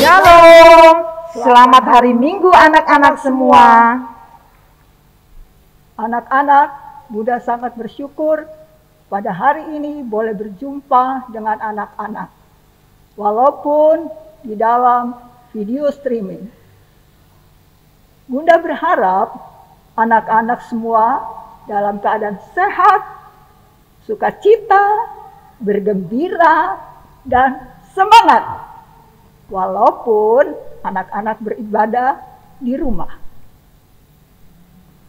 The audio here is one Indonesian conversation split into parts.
Shalom, selamat hari Minggu anak-anak semua. Anak-anak, Bunda sangat bersyukur pada hari ini boleh berjumpa dengan anak-anak. Walaupun di dalam video streaming. Bunda berharap anak-anak semua dalam keadaan sehat, sukacita, bergembira, dan semangat. Walaupun anak-anak beribadah di rumah.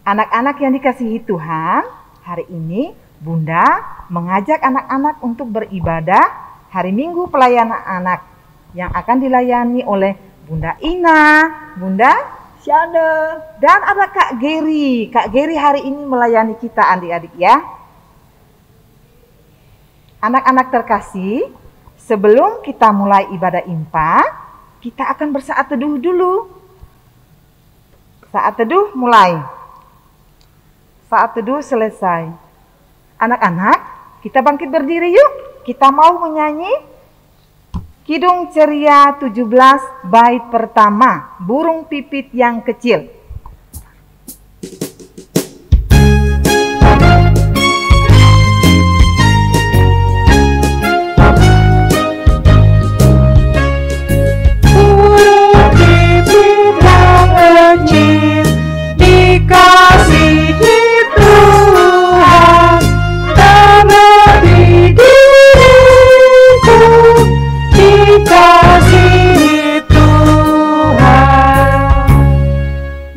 Anak-anak yang dikasihi Tuhan, hari ini Bunda mengajak anak-anak untuk beribadah hari Minggu pelayanan anak yang akan dilayani oleh Bunda Ina, Bunda Syana, dan ada Kak Geri. Kak Geri hari ini melayani kita adik-adik ya. Anak-anak terkasih, sebelum kita mulai ibadah impa, kita akan bersaat teduh dulu. Saat teduh mulai. Saat teduh selesai. Anak-anak, kita bangkit berdiri yuk. Kita mau menyanyi Kidung Ceria 17 bait pertama, Burung Pipit yang Kecil.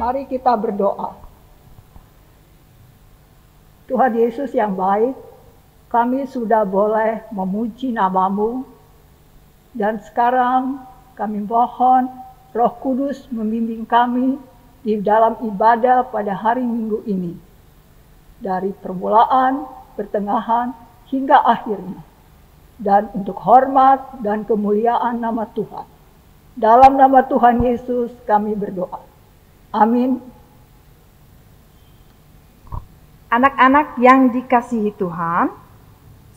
Mari kita berdoa. Tuhan Yesus yang baik, kami sudah boleh memuji nama-Mu, dan sekarang kami mohon Roh Kudus membimbing kami di dalam ibadah pada hari Minggu ini, dari permulaan, pertengahan, hingga akhirnya, dan untuk hormat dan kemuliaan nama Tuhan. Dalam nama Tuhan Yesus kami berdoa. Amin. Anak-anak yang dikasihi Tuhan,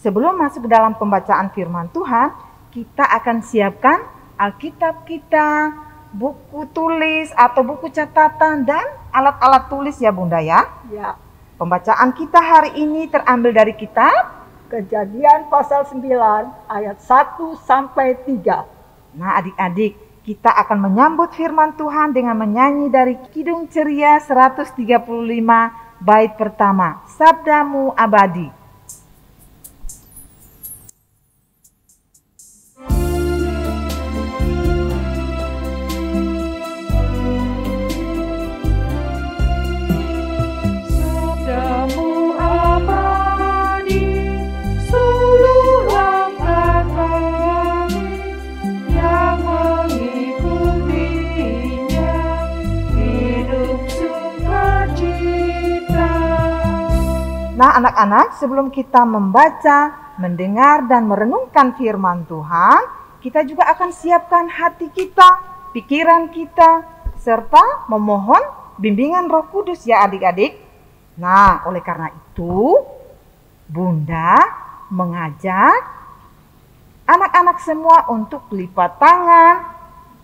sebelum masuk ke dalam pembacaan firman Tuhan, kita akan siapkan Alkitab kita, buku tulis atau buku catatan, dan alat-alat tulis ya Bunda ya. Ya. Pembacaan kita hari ini terambil dari kitab Kejadian pasal 9 ayat 1 sampai 3. Nah adik-adik, kita akan menyambut firman Tuhan dengan menyanyi dari Kidung Ceria 135 bait pertama, Sabdamu Abadi. Nah anak-anak, sebelum kita membaca, mendengar, dan merenungkan firman Tuhan, kita juga akan siapkan hati kita, pikiran kita, serta memohon bimbingan Roh Kudus ya adik-adik. Nah oleh karena itu, Bunda mengajak anak-anak semua untuk lipat tangan,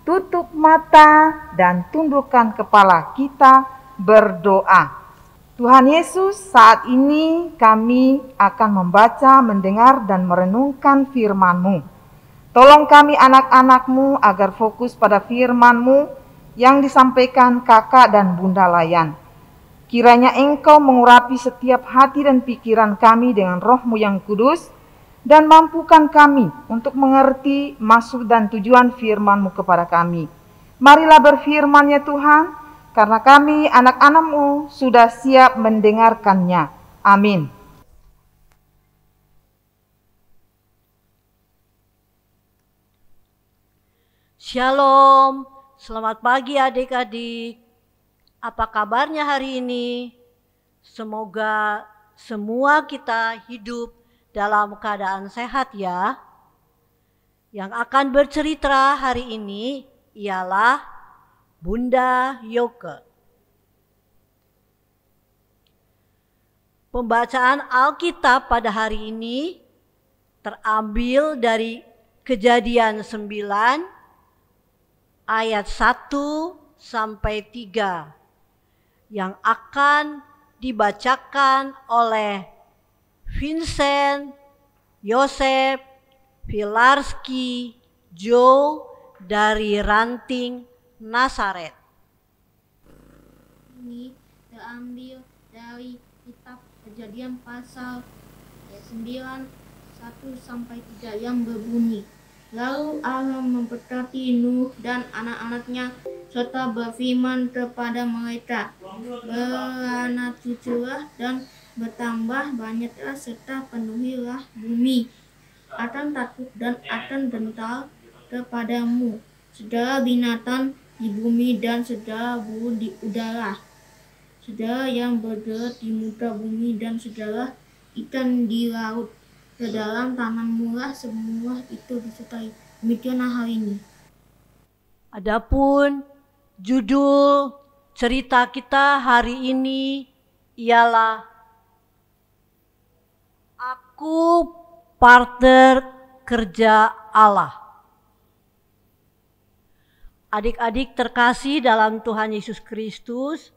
tutup mata, dan tundukkan kepala kita berdoa. Tuhan Yesus, saat ini kami akan membaca, mendengar, dan merenungkan firman-Mu. Tolong kami anak-anak-Mu agar fokus pada firman-Mu yang disampaikan kakak dan Bunda Layan. Kiranya Engkau mengurapi setiap hati dan pikiran kami dengan Roh-Mu yang kudus, dan mampukan kami untuk mengerti maksud dan tujuan firman-Mu kepada kami. Marilah berfirman ya Tuhan, karena kami anak-anak-Mu sudah siap mendengarkannya. Amin. Shalom, selamat pagi adik-adik. Apa kabarnya hari ini? Semoga semua kita hidup dalam keadaan sehat ya. Yang akan bercerita hari ini ialah Bunda Yoke. Pembacaan Alkitab pada hari ini terambil dari Kejadian 9 ayat 1 sampai 3 yang akan dibacakan oleh Vincent, Yosef, Filarski, Joe dari Ranting, Nazaret. Ini terambil dari kitab Kejadian pasal 9 1 sampai 3 yang berbunyi, lalu Allah memberkati Nuh dan anak-anaknya serta berfirman kepada mereka, beranak cuculah dan bertambah banyaklah serta penuhilah bumi. Akan takut dan akan gentar kepadamu segala binatang di bumi dan segala burung di udara, segala yang bergerak di muka bumi dan segala ikan di laut. Ke dalam tanganmu lah semua itu disertai. Demikianlah hal ini. Adapun judul cerita kita hari ini ialah Aku Partner Kerja Allah. Adik-adik terkasih dalam Tuhan Yesus Kristus,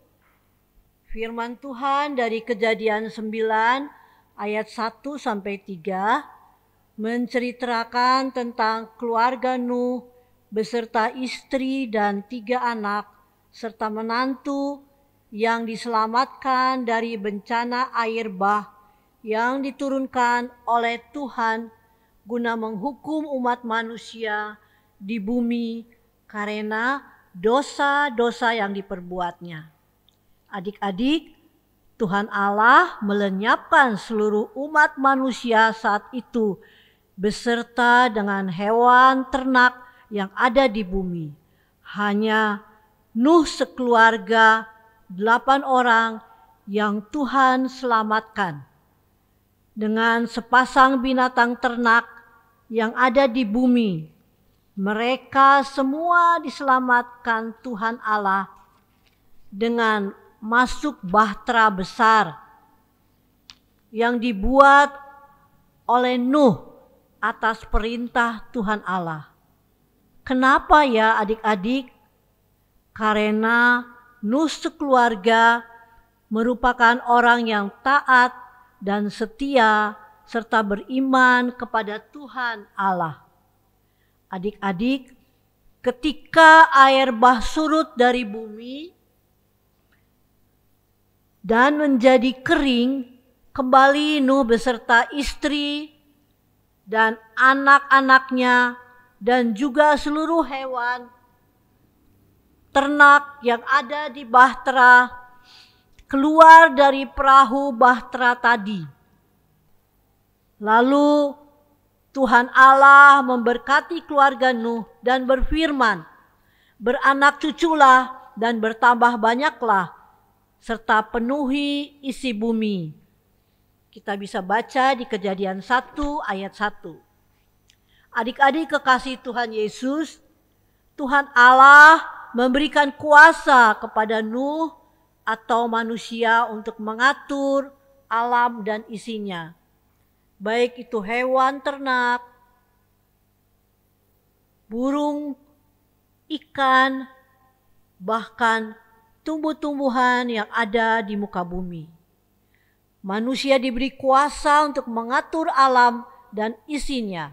firman Tuhan dari Kejadian 9 ayat 1 sampai 3 menceritakan tentang keluarga Nuh beserta istri dan 3 anak serta menantu yang diselamatkan dari bencana air bah yang diturunkan oleh Tuhan guna menghukum umat manusia di bumi karena dosa-dosa yang diperbuatnya. Adik-adik, Tuhan Allah melenyapkan seluruh umat manusia saat itu beserta dengan hewan ternak yang ada di bumi. Hanya Nuh sekeluarga 8 orang yang Tuhan selamatkan. Dengan sepasang binatang ternak yang ada di bumi, mereka semua diselamatkan Tuhan Allah dengan masuk bahtera besar yang dibuat oleh Nuh atas perintah Tuhan Allah. Kenapa ya adik-adik? Karena Nuh sekeluarga merupakan orang yang taat dan setia serta beriman kepada Tuhan Allah. Adik-adik, ketika air bah surut dari bumi dan menjadi kering, kembali Nuh beserta istri dan anak-anaknya dan juga seluruh hewan ternak yang ada di bahtera keluar dari perahu bahtera tadi. Lalu Tuhan Allah memberkati keluarga Nuh dan berfirman, beranak cuculah dan bertambah banyaklah serta penuhi isi bumi. Kita bisa baca di Kejadian 1 ayat 1. Adik-adik kekasih Tuhan Yesus, Tuhan Allah memberikan kuasa kepada Nuh atau manusia untuk mengatur alam dan isinya. Baik itu hewan ternak, burung, ikan, bahkan tumbuh-tumbuhan yang ada di muka bumi. Manusia diberi kuasa untuk mengatur alam dan isinya.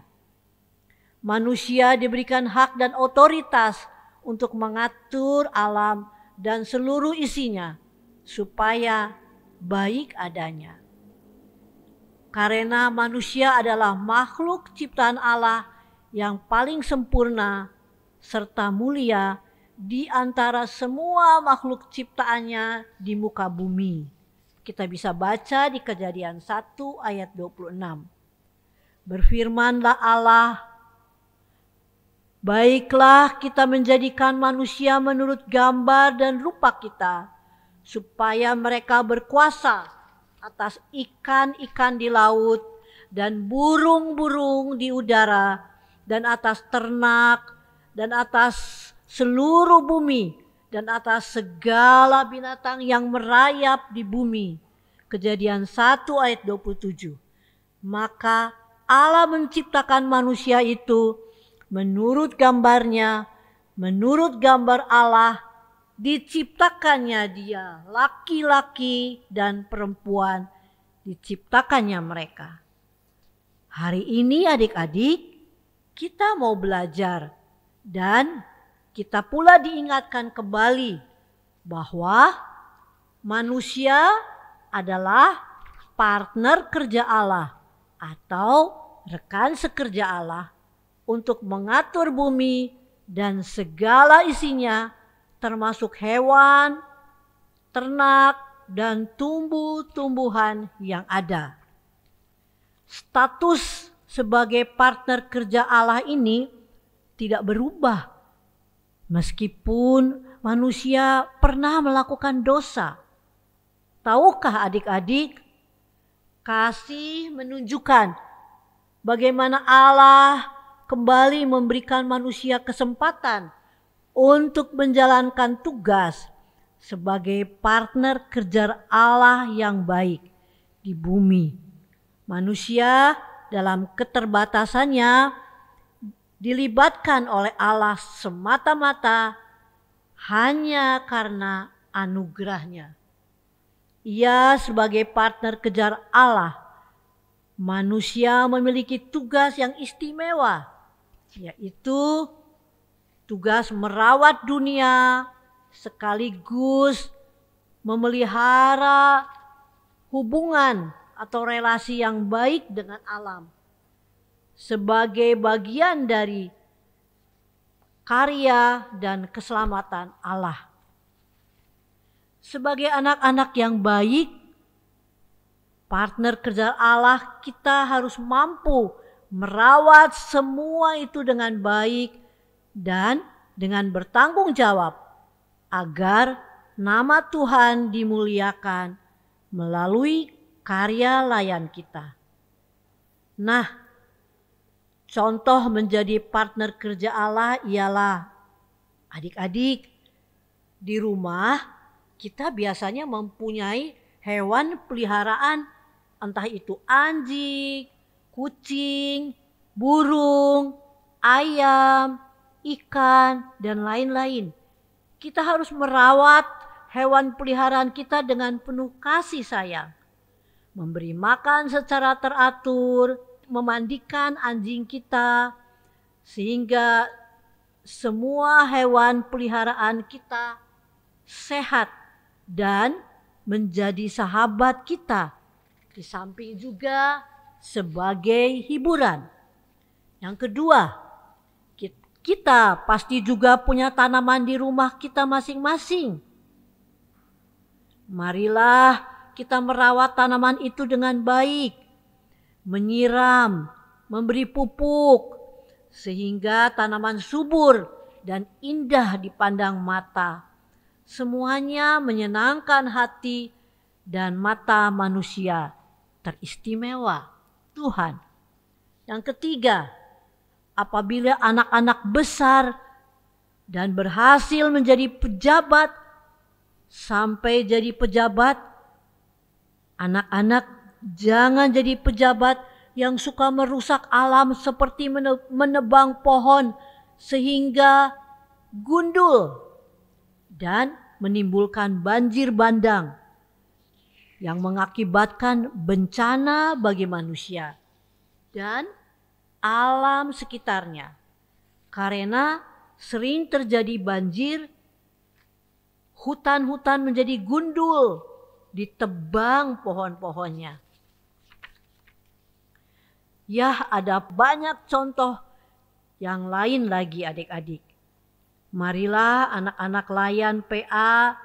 Manusia diberikan hak dan otoritas untuk mengatur alam dan seluruh isinya supaya baik adanya. Karena manusia adalah makhluk ciptaan Allah yang paling sempurna serta mulia di antara semua makhluk ciptaannya di muka bumi. Kita bisa baca di Kejadian 1 ayat 26. Berfirmanlah Allah, baiklah kita menjadikan manusia menurut gambar dan rupa kita, supaya mereka berkuasa atas ikan-ikan di laut dan burung-burung di udara dan atas ternak dan atas seluruh bumi dan atas segala binatang yang merayap di bumi. Kejadian 1 ayat 27. Maka Allah menciptakan manusia itu menurut gambarnya, menurut gambar Allah diciptakannya dia, laki-laki dan perempuan diciptakannya mereka. Hari ini adik-adik, kita mau belajar dan kita pula diingatkan kembali bahwa manusia adalah partner kerja Allah atau rekan sekerja Allah untuk mengatur bumi dan segala isinya, termasuk hewan, ternak, dan tumbuh-tumbuhan yang ada. Status sebagai partner kerja Allah ini tidak berubah meskipun manusia pernah melakukan dosa. Tahukah adik-adik, kasih menunjukkan bagaimana Allah kembali memberikan manusia kesempatan untuk menjalankan tugas sebagai partner kerja Allah yang baik di bumi. Manusia dalam keterbatasannya dilibatkan oleh Allah semata-mata hanya karena anugerahnya. Ia sebagai partner kejar Allah, manusia memiliki tugas yang istimewa, yaitu tugas merawat dunia sekaligus memelihara hubungan atau relasi yang baik dengan alam sebagai bagian dari karya dan keselamatan Allah. Sebagai anak-anak yang baik, partner kerja Allah, kita harus mampu merawat semua itu dengan baik dan dengan bertanggung jawab agar nama Tuhan dimuliakan melalui karya layan kita. Nah, contoh menjadi partner kerja Allah ialah adik-adik di rumah kita biasanya mempunyai hewan peliharaan, entah itu anjing, kucing, burung, ayam, ikan, dan lain-lain. Kita harus merawat hewan peliharaan kita dengan penuh kasih sayang. Memberi makan secara teratur, memandikan anjing kita, sehingga semua hewan peliharaan kita sehat dan menjadi sahabat kita. Di samping juga sebagai hiburan. Yang kedua, kita pasti juga punya tanaman di rumah kita masing-masing. Marilah kita merawat tanaman itu dengan baik, menyiram, memberi pupuk, sehingga tanaman subur dan indah dipandang mata. Semuanya menyenangkan hati dan mata manusia, teristimewa Tuhan. Yang ketiga, apabila anak-anak besar dan berhasil menjadi pejabat, sampai jadi pejabat, anak-anak jangan jadi pejabat yang suka merusak alam seperti menebang pohon sehingga gundul dan menimbulkan banjir bandang yang mengakibatkan bencana bagi manusia dan alam sekitarnya. Karena sering terjadi banjir, hutan-hutan menjadi gundul, ditebang pohon-pohonnya. Ya, ada banyak contoh yang lain lagi adik-adik. Marilah anak-anak layan PA,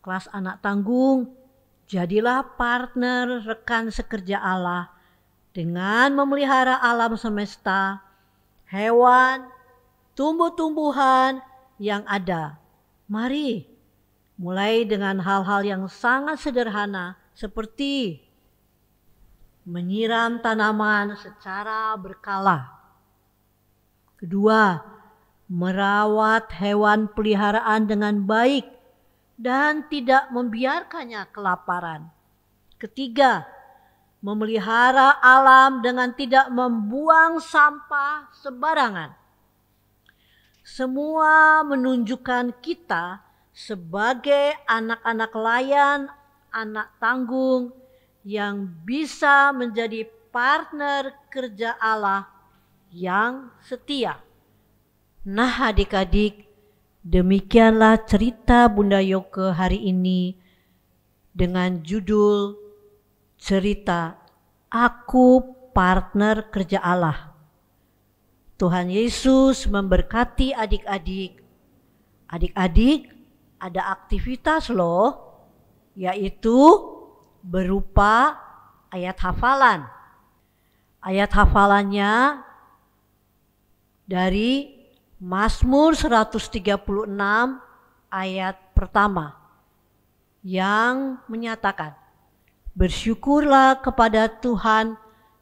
kelas anak tanggung, jadilah partner rekan sekerja Allah dengan memelihara alam semesta, hewan, tumbuh-tumbuhan yang ada. Mari mulai dengan hal-hal yang sangat sederhana seperti menyiram tanaman secara berkala. Kedua, merawat hewan peliharaan dengan baik dan tidak membiarkannya kelaparan. Ketiga, memelihara alam dengan tidak membuang sampah sembarangan. Semua menunjukkan kita sebagai anak-anak layan, anak tanggung yang bisa menjadi partner kerja Allah yang setia. Nah adik-adik, demikianlah cerita Bunda Yoke hari ini dengan judul cerita Aku Partner Kerja Allah. Tuhan Yesus memberkati adik-adik. Adik-adik, ada aktivitas loh, yaitu berupa ayat hafalan. Ayat hafalannya dari Mazmur 136 ayat pertama yang menyatakan, bersyukurlah kepada Tuhan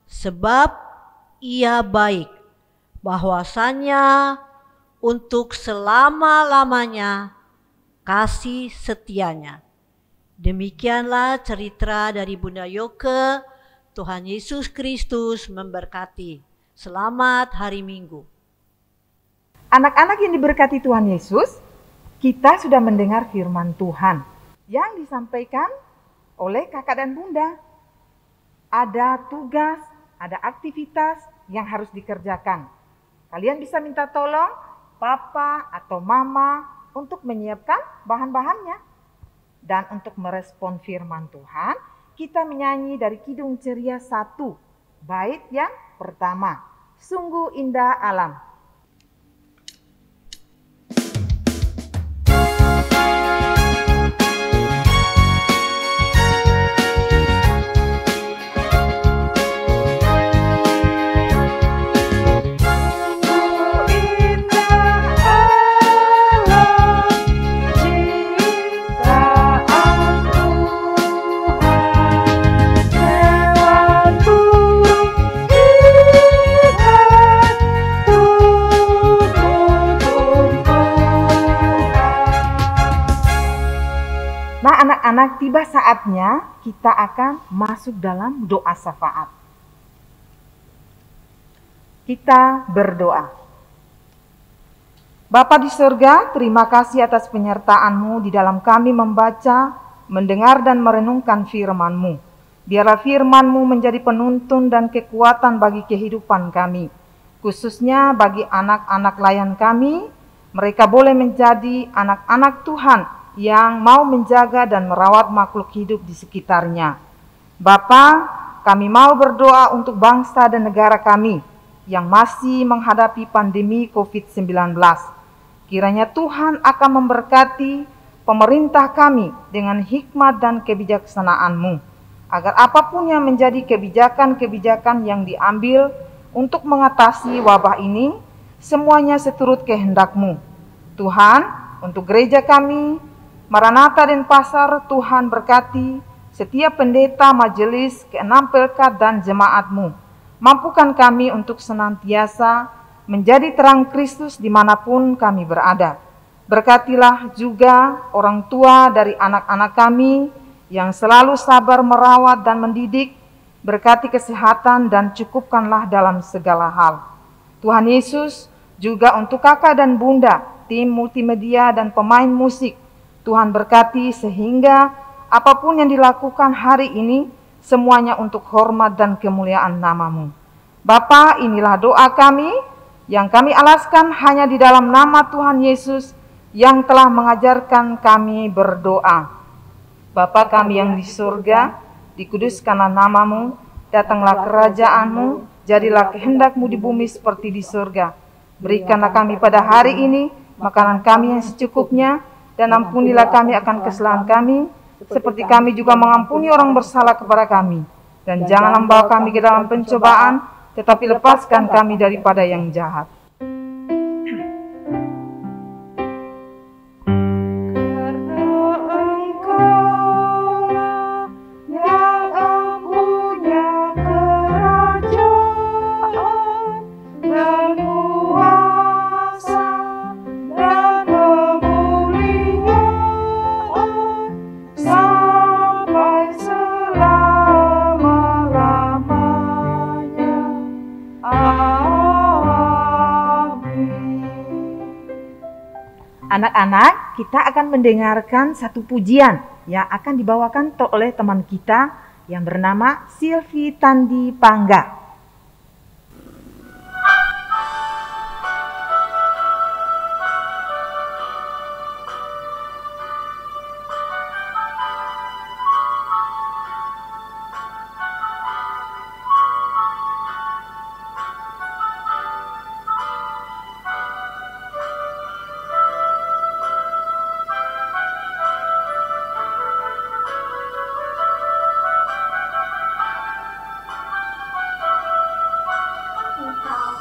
sebab Ia baik, bahwasannya untuk selama-lamanya kasih setianya. Demikianlah cerita dari Bunda Yoke. Tuhan Yesus Kristus memberkati. Selamat hari Minggu. Anak-anak yang diberkati Tuhan Yesus, kita sudah mendengar firman Tuhan yang disampaikan oleh kakak dan bunda. Ada tugas, ada aktivitas yang harus dikerjakan. Kalian bisa minta tolong papa atau mama untuk menyiapkan bahan-bahannya. Dan untuk merespon firman Tuhan, kita menyanyi dari Kidung Ceria 1, bait yang pertama. Sungguh indah alam. Nah anak-anak, tiba saatnya kita akan masuk dalam doa syafaat. Kita berdoa. Bapa di surga, terima kasih atas penyertaan-Mu di dalam kami membaca, mendengar dan merenungkan firman-Mu. Biarlah firman-Mu menjadi penuntun dan kekuatan bagi kehidupan kami, khususnya bagi anak-anak layan kami. Mereka boleh menjadi anak-anak Tuhan yang mau menjaga dan merawat makhluk hidup di sekitarnya. Bapa, kami mau berdoa untuk bangsa dan negara kami yang masih menghadapi pandemi COVID-19. Kiranya Tuhan akan memberkati pemerintah kami dengan hikmat dan kebijaksanaan-Mu, agar apapun yang menjadi kebijakan-kebijakan yang diambil untuk mengatasi wabah ini, semuanya seturut kehendak-Mu. Tuhan, untuk gereja kami, Maranatha Denpasar, Tuhan berkati setiap pendeta, majelis, keenam pelkat dan jemaat-Mu. Mampukan kami untuk senantiasa menjadi terang Kristus dimanapun kami berada. Berkatilah juga orang tua dari anak-anak kami yang selalu sabar merawat dan mendidik. Berkati kesehatan dan cukupkanlah dalam segala hal. Tuhan Yesus, juga untuk kakak dan bunda, tim multimedia dan pemain musik, Tuhan berkati sehingga apapun yang dilakukan hari ini, semuanya untuk hormat dan kemuliaan nama-Mu. Bapa, inilah doa kami yang kami alaskan hanya di dalam nama Tuhan Yesus yang telah mengajarkan kami berdoa. Bapa kami yang di surga, dikuduskanlah nama-Mu, datanglah kerajaan-Mu, jadilah kehendak-Mu di bumi seperti di surga. Berikanlah kami pada hari ini makanan kami yang secukupnya, dan ampunilah kami akan kesalahan kami, seperti kami juga mengampuni orang bersalah kepada kami. Dan jangan membawa kami ke dalam pencobaan, tetapi lepaskan kami daripada yang jahat. Anak-anak, kita akan mendengarkan satu pujian yang akan dibawakan oleh teman kita yang bernama Silvi Tandi Pangga.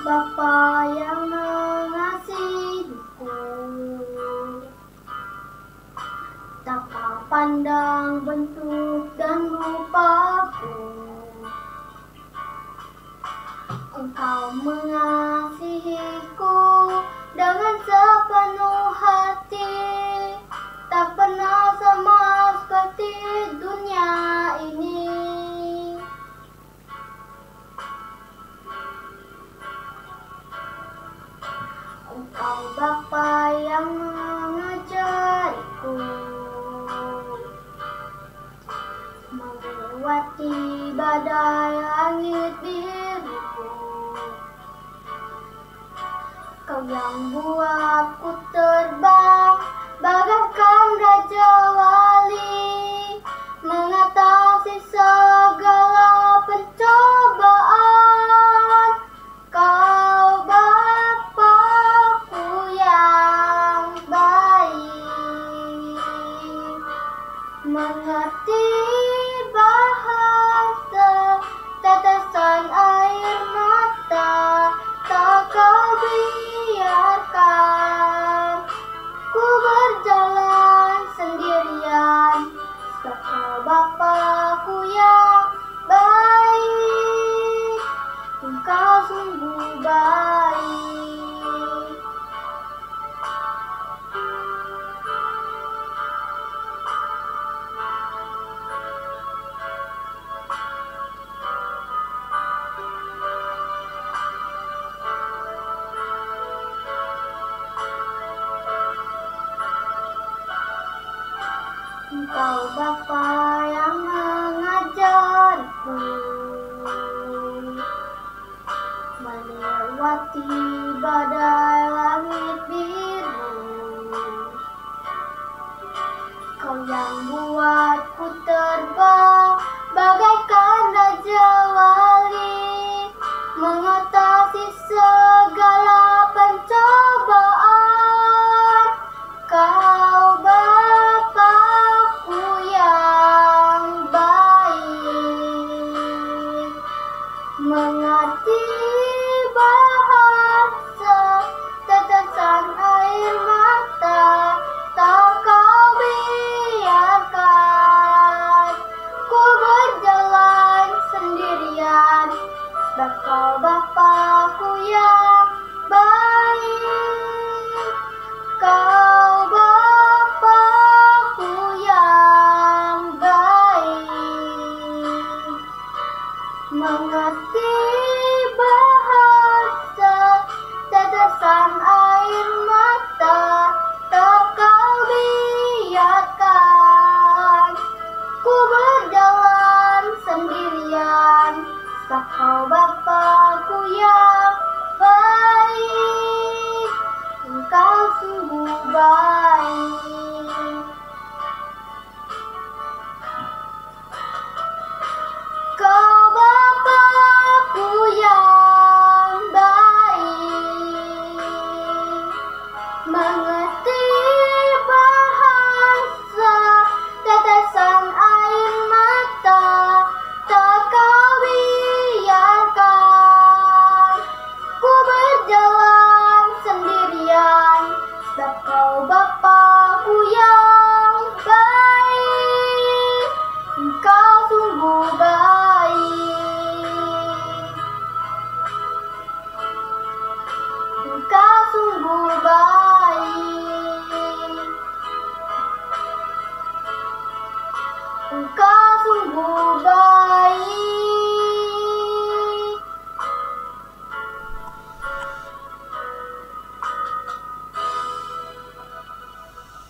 Bapa yang mengasihiku, tak kau pandang bentuk dan rupaku. Engkau mengasihiku dengan sepenuh hati, tak pernah sama seperti dunia ini. Engkau Bapa yang mengajariku melewati badai langit biru. Kau yang buatku terbang bagaikan raja wali, mengatasi segala pencobaan. Kau Bapakku yang baik, mengerti bahasa tetesan air mata, tak kau biarkan ku berjalan sendirian. Kau Bapakku yang baik, Engkau sungguh baik. Engkau Bapa yang mengajarku melewati badai langit biru. Kau yang buatku terbang bagaikan raja wali, mengatasi segala pencobaan. Kau Bapakku yang baik, mengerti bahasa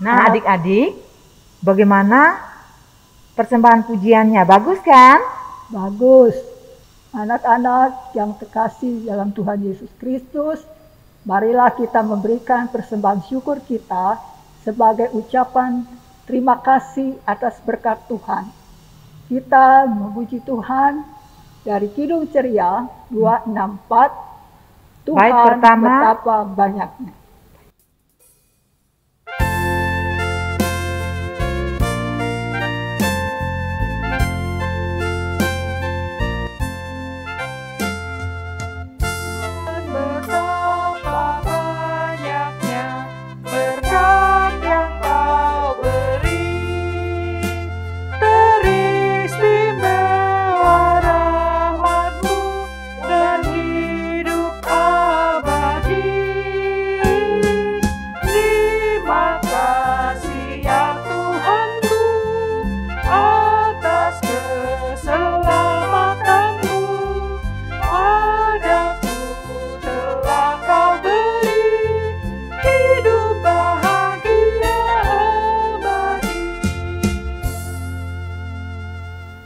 Nah, adik-adik, bagaimana persembahan pujiannya? Bagus kan? Bagus. Anak-anak yang terkasih dalam Tuhan Yesus Kristus, marilah kita memberikan persembahan syukur kita sebagai ucapan terima kasih atas berkat Tuhan. Kita memuji Tuhan dari Kidung Ceria 264. Tuhan Bait pertama, betapa banyaknya.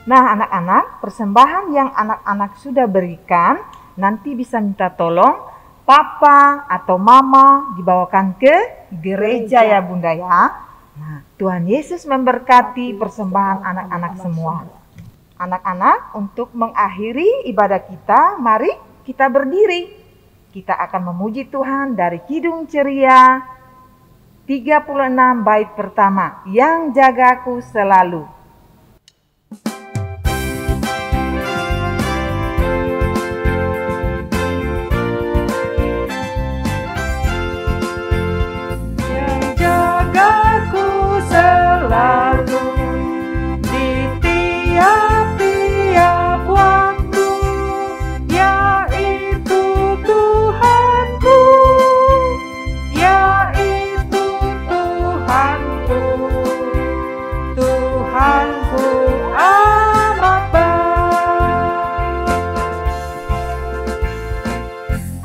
Nah, anak-anak, persembahan yang anak-anak sudah berikan nanti bisa minta tolong papa atau mama dibawakan ke gereja ya Bunda ya. Nah, Tuhan Yesus memberkati persembahan anak-anak semua. Anak-anak, untuk mengakhiri ibadah kita, mari kita berdiri. Kita akan memuji Tuhan dari Kidung Ceria 36 bait pertama, yang jagaku selalu.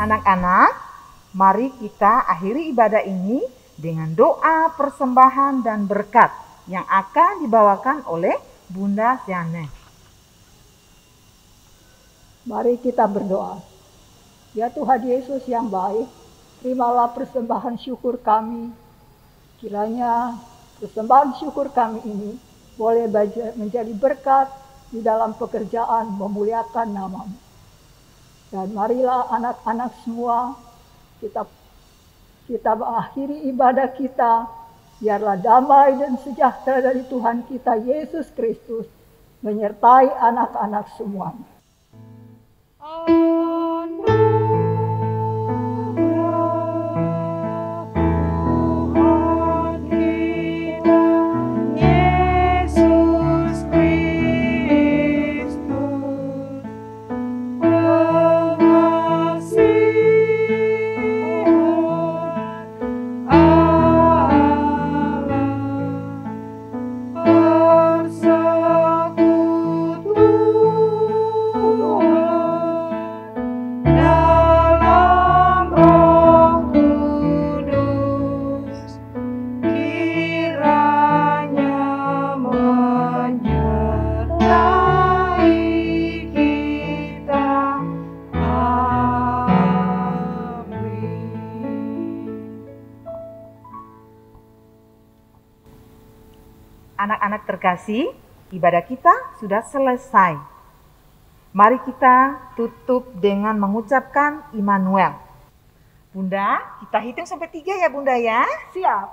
Anak-anak, mari kita akhiri ibadah ini dengan doa persembahan dan berkat yang akan dibawakan oleh Bunda Siane. Mari kita berdoa. Ya Tuhan Yesus yang baik, terimalah persembahan syukur kami. Kiranya persembahan syukur kami ini boleh menjadi berkat di dalam pekerjaan memuliakan nama-Mu. Dan marilah anak-anak semua kita mengakhiri ibadah kita. Biarlah damai dan sejahtera dari Tuhan kita Yesus Kristus menyertai anak-anak semuanya. Anak-anak terkasih, ibadah kita sudah selesai. Mari kita tutup dengan mengucapkan Immanuel. Bunda, kita hitung sampai 3 ya Bunda ya. Siap.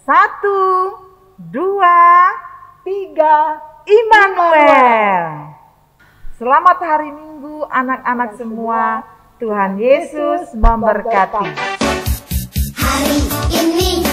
1, 2, 3, Immanuel. Selamat hari Minggu anak-anak semua. Tuhan Yesus memberkati. Hari ini